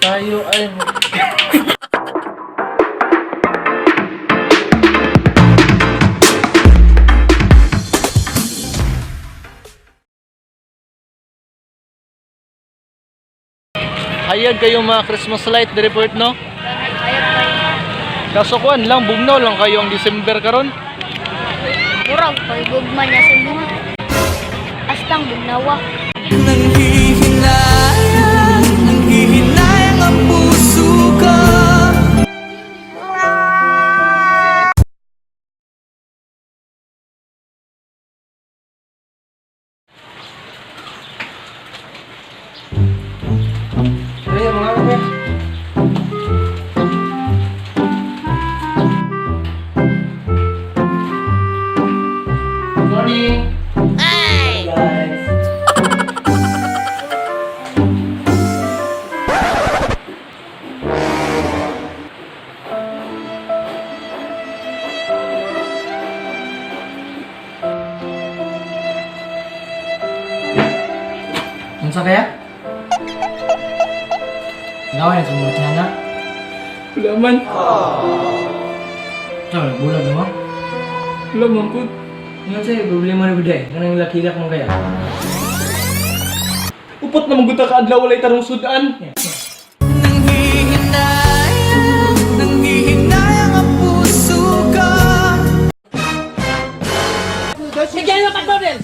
Tayo ay... Hayag kayong mga Christmas light, the report, no? Kaso kuan lang, bugnaw lang kayo ang December karon. Murag, pagbugman niya sa bunga. Astang bugnawa. Nanghihinayang ang puso ko. Ayan mga kape. Morning! Hey! Guys! Unsa kaya? Gawin sa mga tiyana? Wala man. Saan, bulag mo? Wala man po. Ano sa'yo, problema na buday? Kanang lakilak mo kaya? Upot na magunta ka adlaw walay tarong sudan. Nanghihinayang ang puso ko. Sige na ka doon!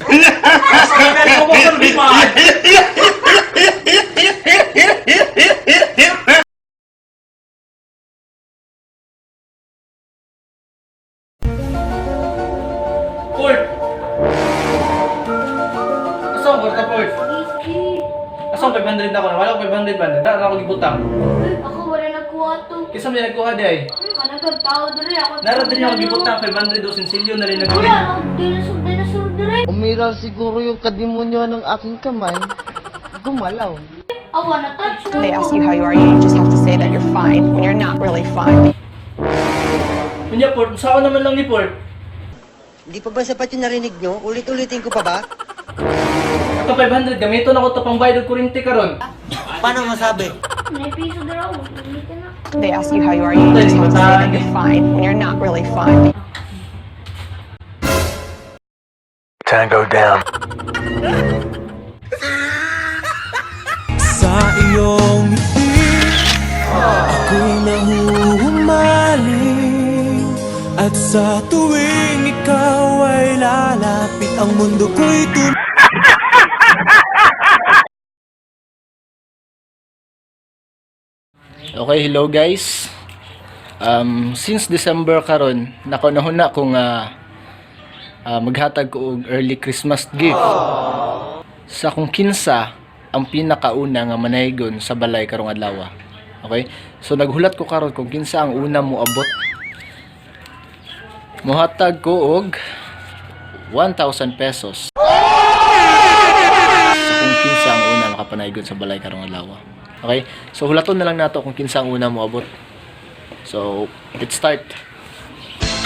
Port! Asong kwarta port? Asong 500 na ako na? Wala ko 500 ba? Wala ako gibutang. Ako wala nagkuha to. Kisa mo nagkuha di ay? Kanagag tao diri ako. Naroon din ako gibutang 500 o sinsilyo na rin nagawin. Wala, dinosaur diri. Umiral siguro yung kadimonyo ng aking kamay. Gumalaw. Awa na touch mo. They ask you how you are, you just have to say that you're fine when you're not really fine. Kunya port, saan naman lang ni port? Hindi pa ba sapat yung narinig nyo? Ulit-ulitin ko pa ba? Ito 500, gamiton ako ito pang bayad ng kuryente karon. Paano masabi? May piso diri ako. Ulitin na. They ask you how you are, you just have to say that you're fine when you're not really fine. Tango down. Sa iyong ngiti, ako'y nahuhumaling. At sa tuwing ikaw ay lalapit, ang mundo ko'y Okay, hello guys. Since December karon, nakunahuna ko nga maghatag ko og early Christmas gift. Sa kung kinsa ang pinakauna nga manaygon sa balay karong adlaw. Okay? So naghulat ko karon kung kinsa ang una mo abot. Mohatag ko og 1,000 pesos. So kung kinsa ang una nakapanaygon sa balay karong adlaw. Okay? So hulaton na lang nato kung kinsa ang una mo abot. So, let's start.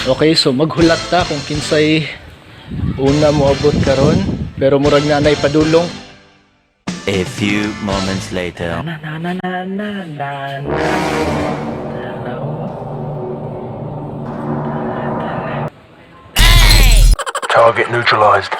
Okay, so maghulat ta kung kinsay una mo abot karon, pero murag na nay padulong. A few moments later. Target neutralized.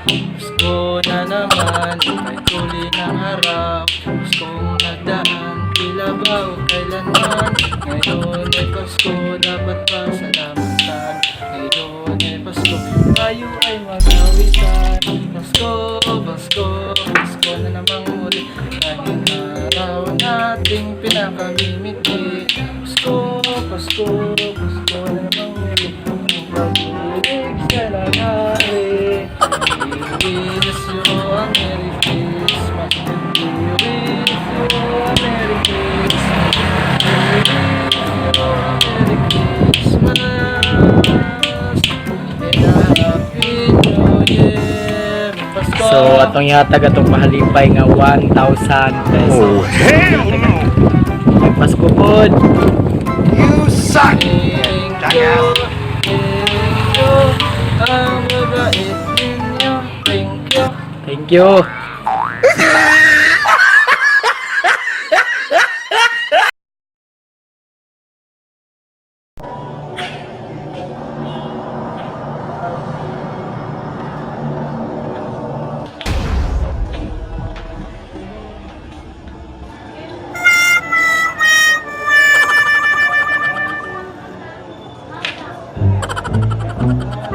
Gusto na naman, may tuli ng harap. Gustong nagdaan, kilabaw kailanman. Ngayon ay Pasko, dapat pasalamatan. Ngayon ay Pasko, tayo ay magawitan. Pasko, Pasko, Pasko na namang muli. Kahit araw nating pinakamimiti. Pasko, Pasko, Pasko na namang muli. Ang pag-ibig sa langari. We wish you a Merry Christmas. We wish you a Merry Christmas. We wish you a Merry Christmas. And a Happy New Year. Pasko. So atong yatag atong mahalipay nga 1,000 pesos. Oh, hell no! Pasko pod. You suck! Thank you. Ang mabait ninyo. Thank you. Thank you. Meanwhile,